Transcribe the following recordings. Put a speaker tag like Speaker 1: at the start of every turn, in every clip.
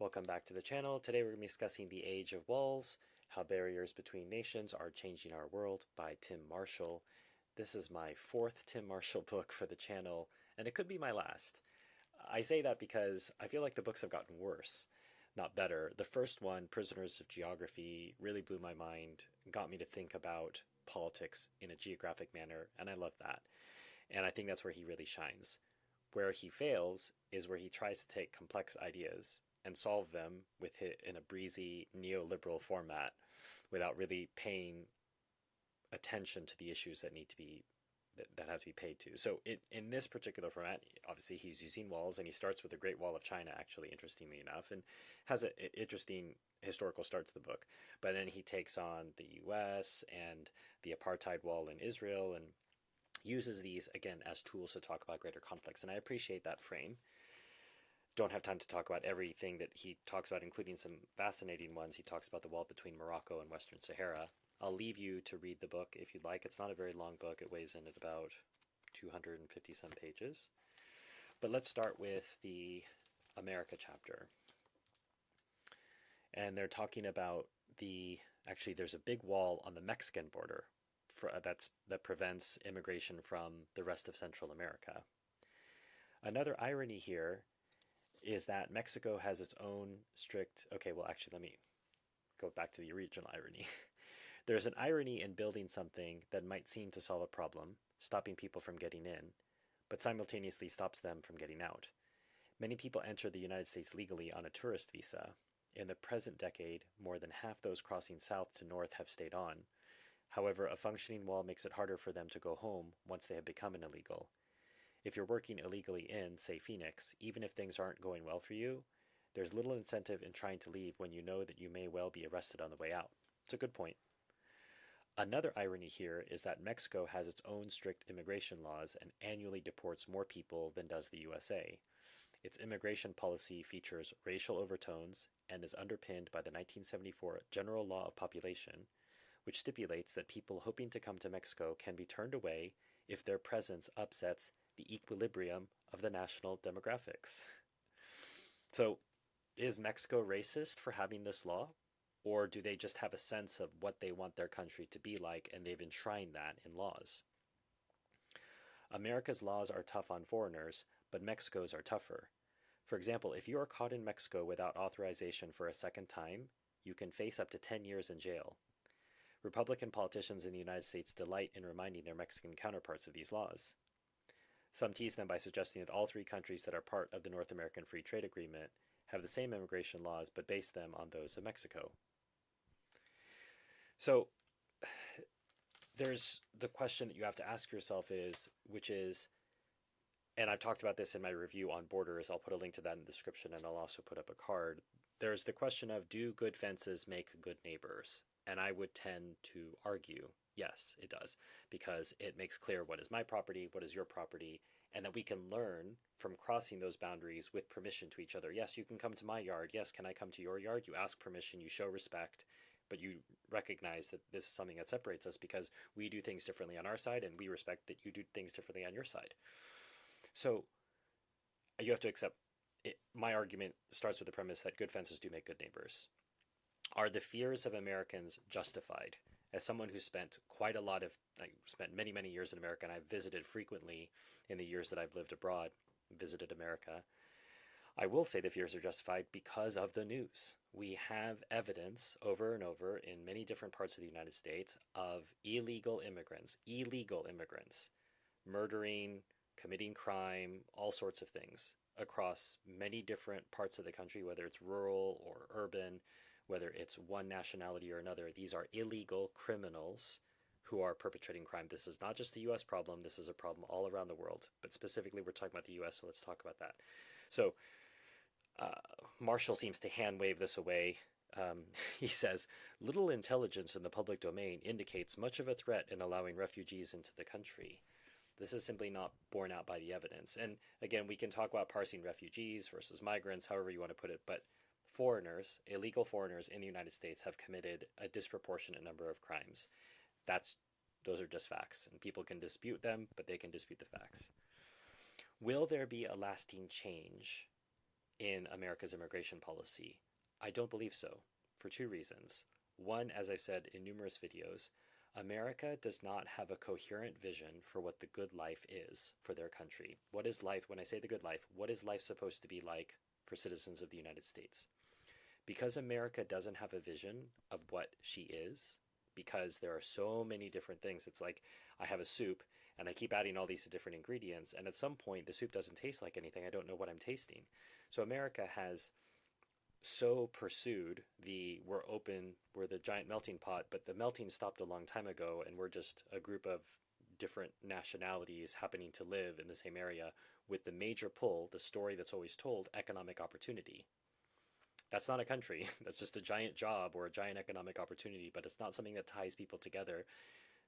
Speaker 1: Welcome back to the channel. Today we're going to be discussing The Age of Walls, How Barriers Between Nations Are Changing Our World by Tim Marshall. This is my fourth Tim Marshall book for the channel, and it could be my last. I say that because I feel like the books have gotten worse, not better. The first one, Prisoners of Geography, really blew my mind, got me to think about politics in a geographic manner, and I love that. And I think that's where he really shines. Where he fails is where he tries to take complex ideas and solve them in a breezy neoliberal format without really paying attention to the issues that need to be that have to be paid to. So in this particular format, obviously he's using walls, and he starts with the Great Wall of China, actually, interestingly enough, and has an interesting historical start to the book. But then he takes on the U.S. and the apartheid wall in Israel and uses these, again, as tools to talk about greater conflicts. And I appreciate that frame. Don't have time to talk about everything that he talks about, including some fascinating ones. He talks about the wall between Morocco and Western Sahara. I'll leave you to read the book if you'd like. It's not a very long book. It weighs in at about 250 some pages. But let's start with the America chapter. And they're talking about actually there's a big wall on the Mexican border that prevents immigration from the rest of Central America. Another irony here is that Mexico has its own strict. Okay, well, actually, let me go back to the original irony. There's an irony in building something that might seem to solve a problem, stopping people from getting in, but simultaneously stops them from getting out. Many people enter the United States legally on a tourist visa. In the present decade, more than half those crossing south to north have stayed on. However, a functioning wall makes it harder for them to go home once they have become an illegal. If you're working illegally in, say, Phoenix, even if things aren't going well for you, there's little incentive in trying to leave when you know that you may well be arrested on the way out. It's a good point. Another irony here is that Mexico has its own strict immigration laws and annually deports more people than does the USA. Its immigration policy features racial overtones and is underpinned by the 1974 General Law of Population, which stipulates that people hoping to come to Mexico can be turned away if their presence upsets the equilibrium of the national demographics. So, is Mexico racist for having this law? Or do they just have a sense of what they want their country to be like, and they've enshrined that in laws? America's laws are tough on foreigners, but Mexico's are tougher. For example, if you are caught in Mexico without authorization for a second time, you can face up to 10 years in jail. Republican politicians in the United States delight in reminding their Mexican counterparts of these laws. Some tease them by suggesting that all three countries that are part of the North American Free Trade Agreement have the same immigration laws but base them on those of Mexico. So there's the question that you have to ask yourself which is, and I've talked about this in my review on borders. I'll put a link to that in the description, and I'll also put up a card. There's the question of, do good fences make good neighbors? And I would tend to argue, yes, it does, because it makes clear what is my property, what is your property, and that we can learn from crossing those boundaries with permission to each other. Yes, you can come to my yard. Yes, can I come to your yard? You ask permission, you show respect, but you recognize that this is something that separates us because we do things differently on our side, and we respect that you do things differently on your side. So you have to accept it. My argument starts with the premise that good fences do make good neighbors. Are the fears of Americans justified? As someone who spent spent many, many years in America, and I've visited frequently in the years that I've lived abroad, visited America, I will say the fears are justified because of the news. We have evidence over and over in many different parts of the United States of illegal immigrants, murdering, committing crime, all sorts of things across many different parts of the country, whether it's rural or urban, whether it's one nationality or another. These are illegal criminals who are perpetrating crime. This is not just a U.S. problem. This is a problem all around the world. But specifically, we're talking about the U.S., so let's talk about that. So Marshall seems to hand wave this away. He says, little intelligence in the public domain indicates much of a threat in allowing refugees into the country. This is simply not borne out by the evidence. And again, we can talk about parsing refugees versus migrants, however you want to put it, but foreigners, illegal foreigners in the United States have committed a disproportionate number of crimes. Those are just facts, and people can dispute them, but they can dispute the facts. Will there be a lasting change in America's immigration policy? I don't believe so, for two reasons. One, as I've said in numerous videos, America does not have a coherent vision for what the good life is for their country. What is life, when I say the good life, what is life supposed to be like for citizens of the United States? Because America doesn't have a vision of what she is, because there are so many different things. It's like I have a soup and I keep adding all these different ingredients, and at some point the soup doesn't taste like anything. I don't know what I'm tasting. So America has so pursued the we're open, we're the giant melting pot, but the melting stopped a long time ago, and we're just a group of different nationalities happening to live in the same area with the major pull, the story that's always told, economic opportunity. That's not a country. That's just a giant job or a giant economic opportunity, but it's not something that ties people together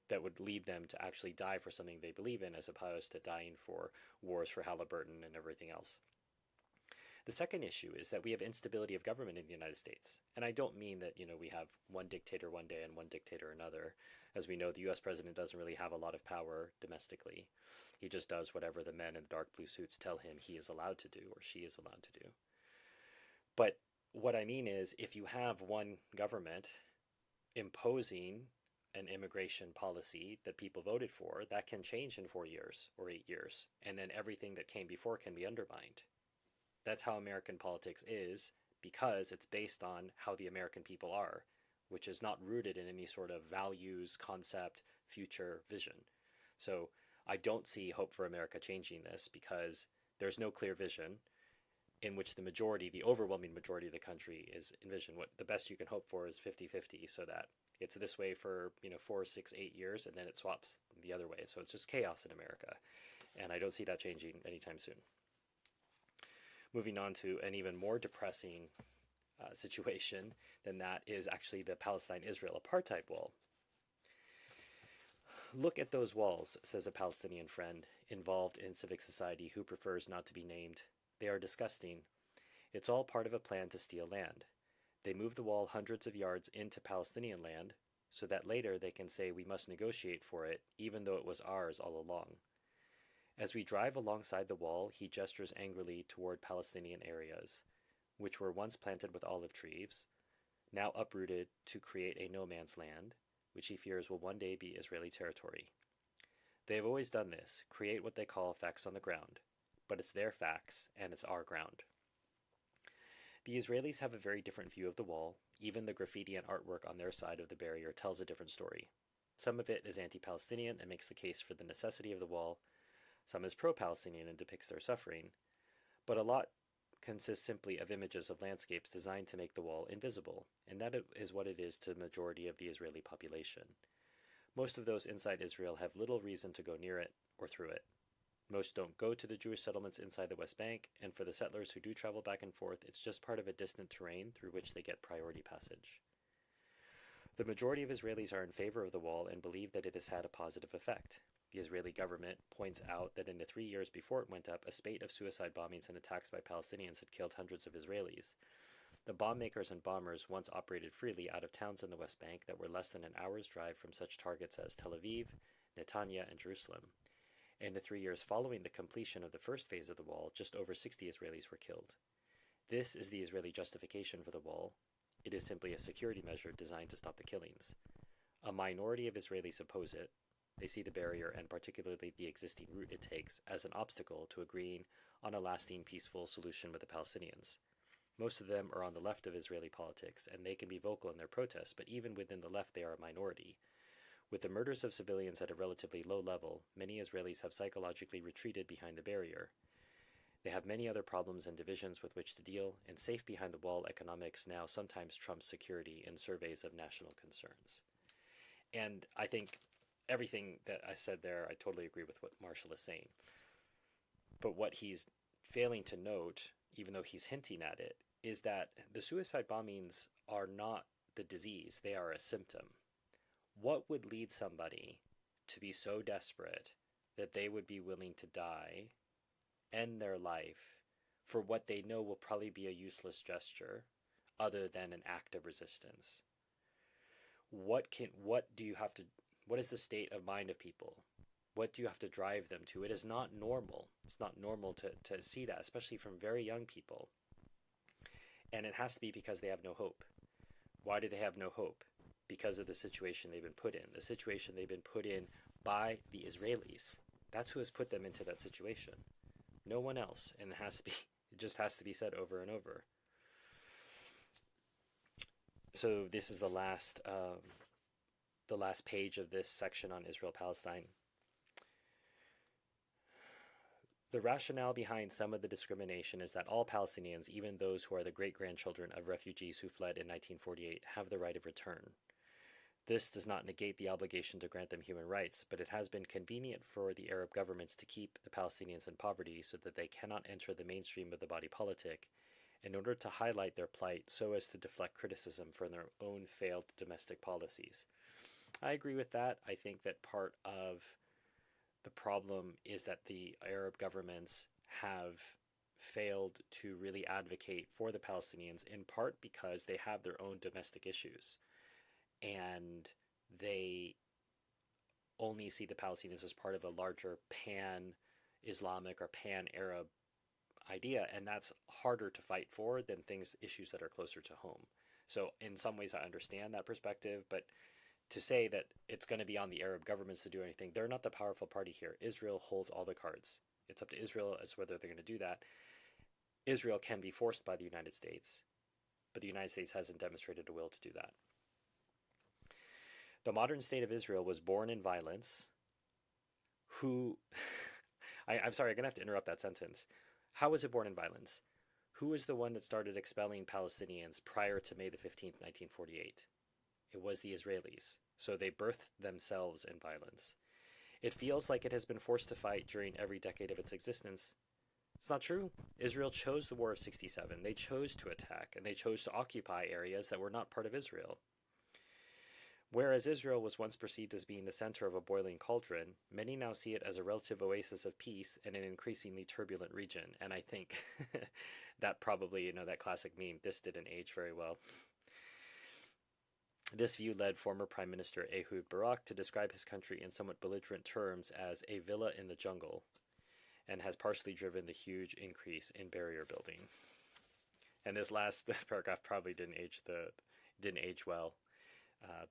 Speaker 1: that would lead them to actually die for something they believe in, as opposed to dying for wars for Halliburton and everything else. The second issue is that we have instability of government in the United States. And I don't mean that, we have one dictator one day and one dictator another. As we know, the US president doesn't really have a lot of power domestically. He just does whatever the men in the dark blue suits tell him he is allowed to do or she is allowed to do. But what I mean is, if you have one government imposing an immigration policy that people voted for, that can change in 4 years or 8 years, and then everything that came before can be undermined. That's how American politics is, because it's based on how the American people are, which is not rooted in any sort of values, concept, future vision. So I don't see hope for America changing this, because there's no clear vision in which the majority, the overwhelming majority of the country is envisioned. What the best you can hope for is 50-50, so that it's this way for 4, 6, 8 years, and then it swaps the other way. So it's just chaos in America, and I don't see that changing anytime soon. Moving on to an even more depressing situation than that is actually the Palestine-Israel apartheid wall. Look at those walls, says a Palestinian friend involved in civic society who prefers not to be named. They are disgusting. It's all part of a plan to steal land. They move the wall hundreds of yards into Palestinian land so that later they can say we must negotiate for it, even though it was ours all along. As we drive alongside the wall, he gestures angrily toward Palestinian areas, which were once planted with olive trees, now uprooted to create a no man's land, which he fears will one day be Israeli territory. They have always done this, create what they call facts on the ground, but it's their facts and it's our ground. The Israelis have a very different view of the wall. Even the graffiti and artwork on their side of the barrier tells a different story. Some of it is anti-Palestinian and makes the case for the necessity of the wall. Some is pro-Palestinian and depicts their suffering, but a lot consists simply of images of landscapes designed to make the wall invisible, and that is what it is to the majority of the Israeli population. Most of those inside Israel have little reason to go near it or through it. Most don't go to the Jewish settlements inside the West Bank, and for the settlers who do travel back and forth, it's just part of a distant terrain through which they get priority passage. The majority of Israelis are in favor of the wall and believe that it has had a positive effect. The Israeli government points out that in the 3 years before it went up, a spate of suicide bombings and attacks by Palestinians had killed hundreds of Israelis. The bomb makers and bombers once operated freely out of towns in the West Bank that were less than an hour's drive from such targets as Tel Aviv, Netanya, and Jerusalem. In the 3 years following the completion of the first phase of the wall, just over 60 Israelis were killed. This is the Israeli justification for the wall. It is simply a security measure designed to stop the killings. A minority of Israelis oppose it. They see the barrier, and particularly the existing route it takes, as an obstacle to agreeing on a lasting peaceful solution with the Palestinians. Most of them are on the left of Israeli politics, and they can be vocal in their protests, but even within the left they are a minority. With the murders of civilians at a relatively low level, many Israelis have psychologically retreated behind the barrier. They have many other problems and divisions with which to deal, and safe behind the wall economics now sometimes trumps security in surveys of national concerns. And I think everything that I said there, I totally agree with what Marshall is saying. But what he's failing to note, even though he's hinting at it, is that the suicide bombings are not the disease, they are a symptom. What would lead somebody to be so desperate that they would be willing to die, end their life, for what they know will probably be a useless gesture, other than an act of resistance? What is the state of mind of people? What do you have to drive them to? It is not normal. It's not normal to see that, especially from very young people. And it has to be because they have no hope. Why do they have no hope? Because of the situation they've been put in. The situation they've been put in by the Israelis. That's who has put them into that situation. No one else. And it just has to be said over and over. So this is the last page of this section on Israel-Palestine. The rationale behind some of the discrimination is that all Palestinians, even those who are the great-grandchildren of refugees who fled in 1948, have the right of return. This does not negate the obligation to grant them human rights, but it has been convenient for the Arab governments to keep the Palestinians in poverty so that they cannot enter the mainstream of the body politic in order to highlight their plight so as to deflect criticism from their own failed domestic policies. I agree with that. I think that part of the problem is that the Arab governments have failed to really advocate for the Palestinians, in part because they have their own domestic issues. And they only see the Palestinians as part of a larger pan-Islamic or pan-Arab idea, and that's harder to fight for than issues that are closer to home. So in some ways I understand that perspective, but to say that it's going to be on the Arab governments to do anything, they're not the powerful party here. Israel holds all the cards. It's up to Israel as to whether they're going to do that. Israel can be forced by the United States, but the United States hasn't demonstrated a will to do that. The modern state of Israel was born in violence. I'm sorry, I'm going to have to interrupt that sentence. How was it born in violence? Who was the one that started expelling Palestinians prior to May the 15th, 1948? It was the Israelis. So they birthed themselves in violence. It feels like it has been forced to fight during every decade of its existence. It's not true. Israel chose the War of 67. They chose to attack, and they chose to occupy areas that were not part of Israel. Whereas Israel was once perceived as being the center of a boiling cauldron, many now see it as a relative oasis of peace in an increasingly turbulent region. And I think that probably, that classic meme, this didn't age very well. This view led former Prime Minister Ehud Barak to describe his country in somewhat belligerent terms as a villa in the jungle, and has partially driven the huge increase in barrier building. And this last paragraph probably didn't age well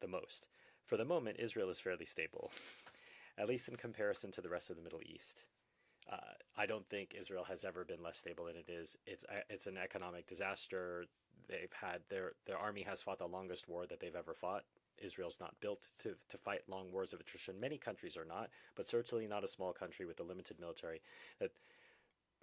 Speaker 1: the most. For the moment, Israel is fairly stable, at least in comparison to the rest of the Middle East. I don't think Israel has ever been less stable than it is. It's an economic disaster. Their army has fought the longest war that they've ever fought. Israel's not built to fight long wars of attrition. Many countries are not, but certainly not a small country with a limited military that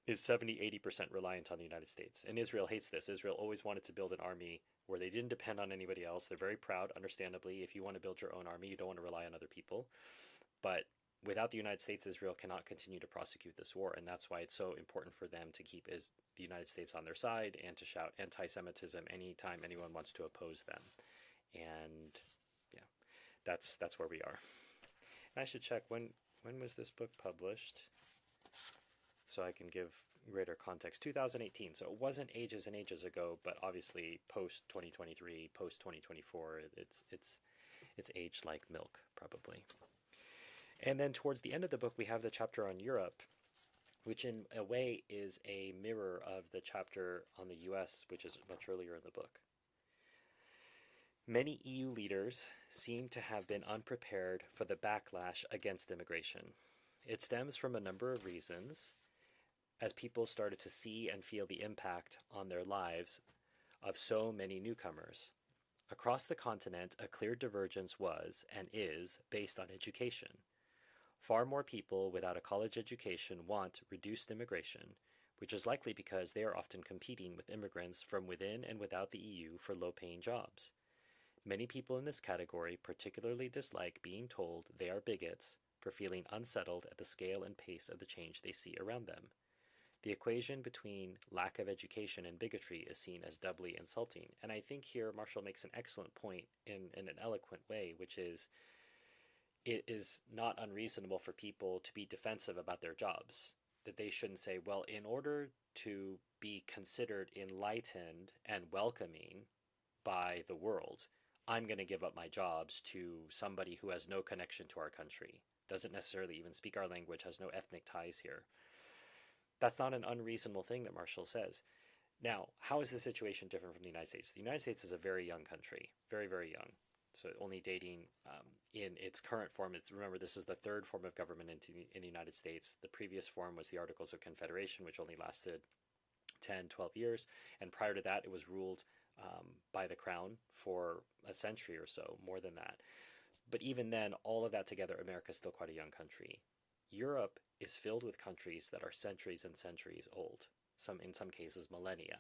Speaker 1: is 70-80% reliant on the United States. And Israel hates this. Israel always wanted to build an army where they didn't depend on anybody else. They're very proud, understandably. If you want to build your own army, you don't want to rely on other people. But without the United States, Israel cannot continue to prosecute this war, and that's why it's so important for them to keep the United States on their side and to shout anti-Semitism anytime anyone wants to oppose them. And yeah, that's where we are. And I should check when was this book published, so I can give greater context. 2018, so it wasn't ages and ages ago, but obviously post 2023, post 2024, it's aged like milk probably. And then towards the end of the book, we have the chapter on Europe, which in a way is a mirror of the chapter on the US, which is much earlier in the book. Many EU leaders seem to have been unprepared for the backlash against immigration. It stems from a number of reasons, as people started to see and feel the impact on their lives of so many newcomers. Across the continent, a clear divergence was, and is, based on education. Far more people without a college education want reduced immigration, which is likely because they are often competing with immigrants from within and without the EU for low-paying jobs. Many people in this category particularly dislike being told they are bigots for feeling unsettled at the scale and pace of the change they see around them. The equation between lack of education and bigotry is seen as doubly insulting, and I think here Marshall makes an excellent point in an eloquent way, which is it is not unreasonable for people to be defensive about their jobs, that they shouldn't say, well, in order to be considered enlightened and welcoming by the world, I'm going to give up my jobs to somebody who has no connection to our country, doesn't necessarily even speak our language, has no ethnic ties here. That's not an unreasonable thing that Marshall says. Now, how is the situation different from the United States? The United States is a very young country, very, very young. So only dating in its current form. Remember, this is the third form of government in the United States. The previous form was the Articles of Confederation, which only lasted 10, 12 years. And prior to that, it was ruled by the crown for a century or so, more than that. But even then, all of that together, America is still quite a young country. Europe is filled with countries that are centuries and centuries old, in some cases millennia,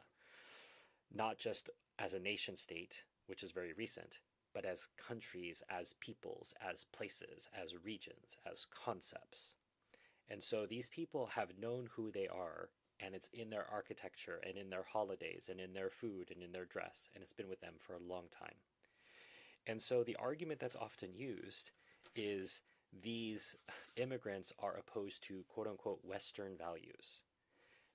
Speaker 1: not just as a nation state, which is very recent, but as countries, as peoples, as places, as regions, as concepts. And so these people have known who they are, and it's in their architecture and in their holidays and in their food and in their dress, and it's been with them for a long time. And so the argument that's often used is these immigrants are opposed to quote unquote Western values.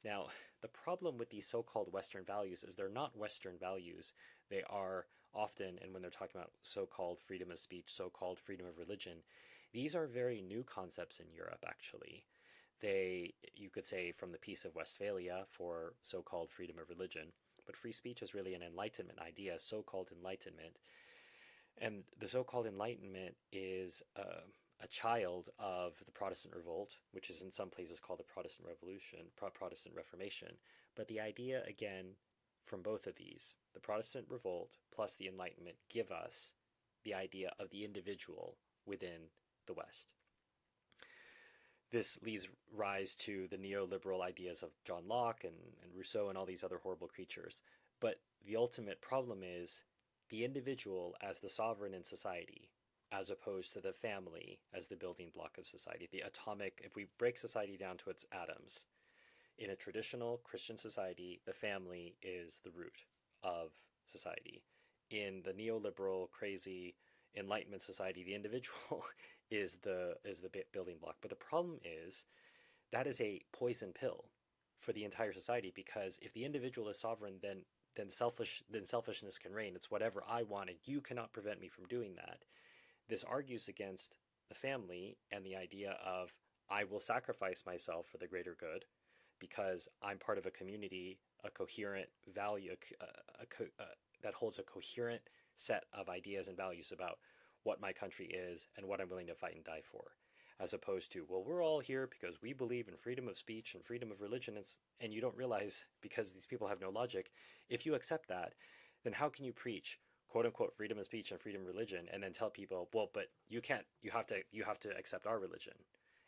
Speaker 1: Now, the problem with these so-called Western values is they're not Western values. They are often, and when they're talking about so-called freedom of speech, so-called freedom of religion, these are very new concepts in Europe, actually. You could say, from the Peace of Westphalia for so-called freedom of religion, but free speech is really an Enlightenment idea, so-called Enlightenment. And the so-called Enlightenment is a child of the Protestant Revolt, which is in some places called the Protestant Revolution, Protestant Reformation. But the idea, again, from both of these, the Protestant Revolt plus the Enlightenment, give us the idea of the individual within the West. This leads rise to the neoliberal ideas of John Locke and Rousseau and all these other horrible creatures. But the ultimate problem is the individual as the sovereign in society, as opposed to the family as the building block of society. The atomic, if we break society down to its atoms, in a traditional Christian society, the family is the root of society. In the neoliberal, crazy Enlightenment society, the individual is the building block. But the problem is that is a poison pill for the entire society, because if the individual is sovereign, then selfishness can reign. It's whatever I want, and you cannot prevent me from doing that. This argues against the family and the idea of I will sacrifice myself for the greater good because I'm part of a community, a coherent value, that holds a coherent set of ideas and values about what my country is and what I'm willing to fight and die for. As opposed to, well, we're all here because we believe in freedom of speech and freedom of religion. And you don't realize, because these people have no logic, if you accept that, then how can you preach quote unquote freedom of speech and freedom of religion and then tell people, well, but you can't, you have to accept our religion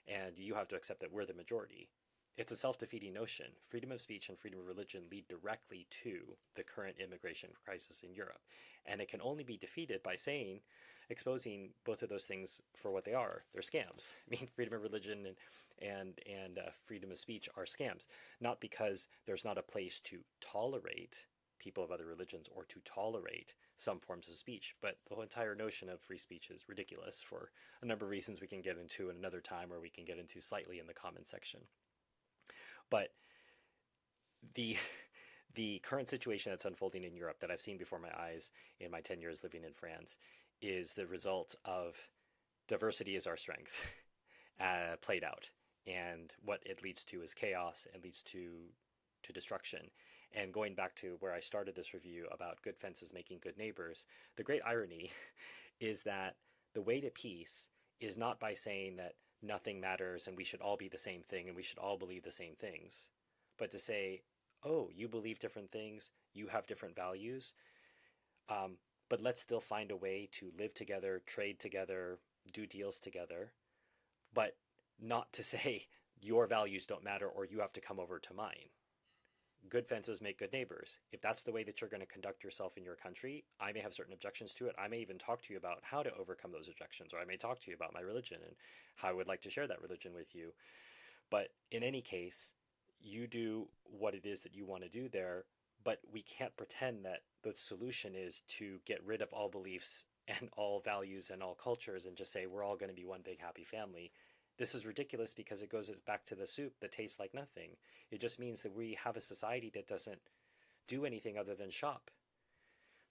Speaker 1: and you have to accept that we're the majority. It's a self-defeating notion. Freedom of speech and freedom of religion lead directly to the current immigration crisis in Europe. And it can only be defeated by exposing both of those things for what they are. They're scams. I mean, freedom of religion and freedom of speech are scams. Not because there's not a place to tolerate people of other religions or to tolerate some forms of speech, but the whole entire notion of free speech is ridiculous for a number of reasons we can get into in another time, or we can get into slightly in the comment section. But the the current situation that's unfolding in Europe that I've seen before my eyes in my 10 years living in France is the result of diversity is our strength played out. And what it leads to is chaos and leads to destruction. And going back to where I started this review about good fences making good neighbors, the great irony is that the way to peace is not by saying that nothing matters and we should all be the same thing and we should all believe the same things, but to say, oh, you believe different things, you have different values, but let's still find a way to live together, trade together, do deals together, but not to say your values don't matter or you have to come over to mine. Good fences make good neighbors. If that's the way that you're going to conduct yourself in your country, I may have certain objections to it. I may even talk to you about how to overcome those objections, or I may talk to you about my religion and how I would like to share that religion with you. But in any case, you do what it is that you want to do there, but we can't pretend that the solution is to get rid of all beliefs and all values and all cultures and just say we're all going to be one big happy family. This is ridiculous because it goes back to the soup that tastes like nothing. It just means that we have a society that doesn't do anything other than shop.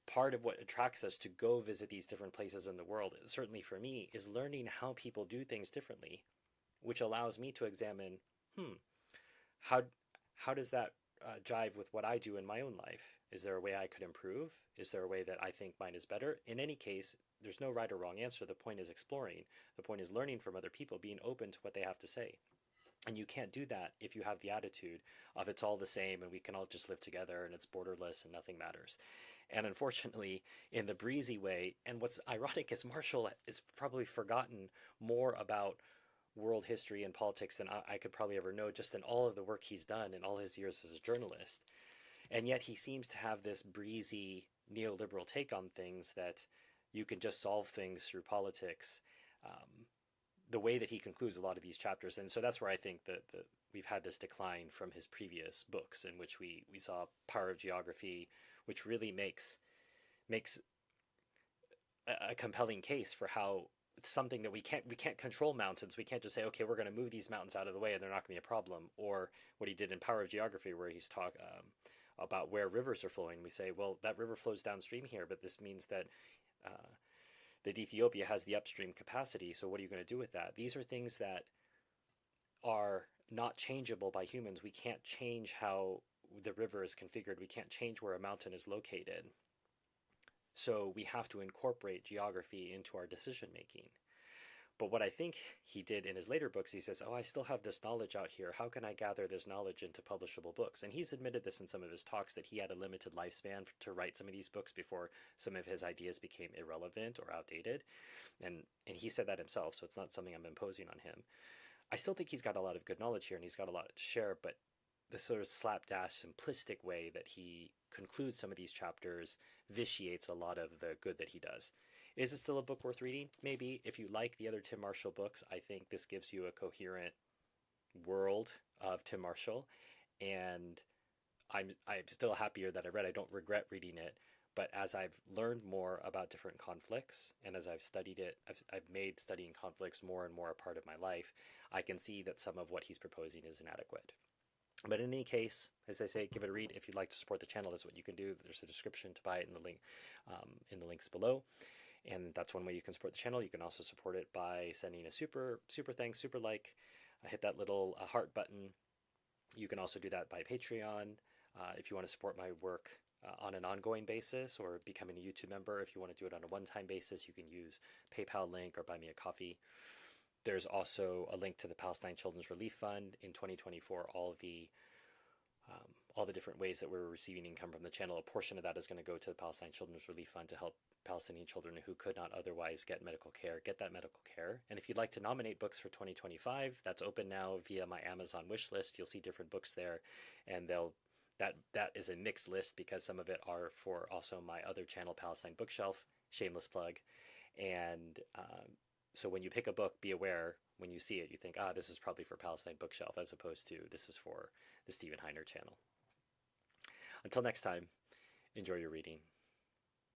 Speaker 1: Part of what attracts us to go visit these different places in the world, certainly for me, is learning how people do things differently, which allows me to examine, how does that jive with what I do in my own life? Is there a way I could improve? Is there a way that I think mine is better? In any case, there's no right or wrong answer. The point is exploring. The point is learning from other people, being open to what they have to say. And you can't do that if you have the attitude of it's all the same and we can all just live together and it's borderless and nothing matters. And unfortunately, in the breezy way, and what's ironic is Marshall is probably forgotten more about world history and politics than I could probably ever know, just in all of the work he's done in all his years as a journalist. And yet he seems to have this breezy neoliberal take on things that you can just solve things through politics. Um, the way that he concludes a lot of these chapters, and so that's where I think that we've had this decline from his previous books, in which we saw Power of Geography, which really makes a compelling case for how something that we can't control mountains. We can't just say, okay, we're going to move these mountains out of the way and they're not going to be a problem. Or what he did in Power of Geography, where he's talk about where rivers are flowing. We say, well, that river flows downstream here, but this means uh, that Ethiopia has the upstream capacity. So what are you going to do with that? These are things that are not changeable by humans. We can't change how the river is configured. We can't change where a mountain is located. So we have to incorporate geography into our decision making. But what I think he did in his later books, he says, oh, I still have this knowledge out here. How can I gather this knowledge into publishable books? And he's admitted this in some of his talks, that he had a limited lifespan to write some of these books before some of his ideas became irrelevant or outdated. And he said that himself, so it's not something I'm imposing on him. I still think he's got a lot of good knowledge here and he's got a lot to share, but the sort of slapdash, simplistic way that he concludes some of these chapters vitiates a lot of the good that he does. Is it still a book worth reading? Maybe. If you like the other Tim Marshall books, I think this gives you a coherent world of Tim Marshall, and I'm still happier that I read. I don't regret reading it, but as I've learned more about different conflicts and as I've studied it, I've made studying conflicts more and more a part of my life. I can see that some of what he's proposing is inadequate. But in any case, as I say, give it a read. If you'd like to support the channel, that's what you can do. There's a description to buy it in the link, in the links below. And that's one way you can support the channel. You can also support it by sending a super thanks, super like. Hit that little heart button. You can also do that by Patreon if you want to support my work on an ongoing basis, or becoming a YouTube member. If you want to do it on a one-time basis, you can use PayPal link or buy me a coffee. There's also a link to the Palestine Children's Relief Fund in 2024. All the different ways that we're receiving income from the channel. A portion of that is going to go to the Palestine Children's Relief Fund to help Palestinian children who could not otherwise get medical care, get that medical care. And if you'd like to nominate books for 2025, that's open now via my Amazon wish list. You'll see different books there, and that is a mixed list because some of it are for also my other channel, Palestine Bookshelf, shameless plug. And so when you pick a book, be aware when you see it, you think, this is probably for Palestine Bookshelf, as opposed to this is for the Stephen Heiner channel. Until next time, enjoy your reading.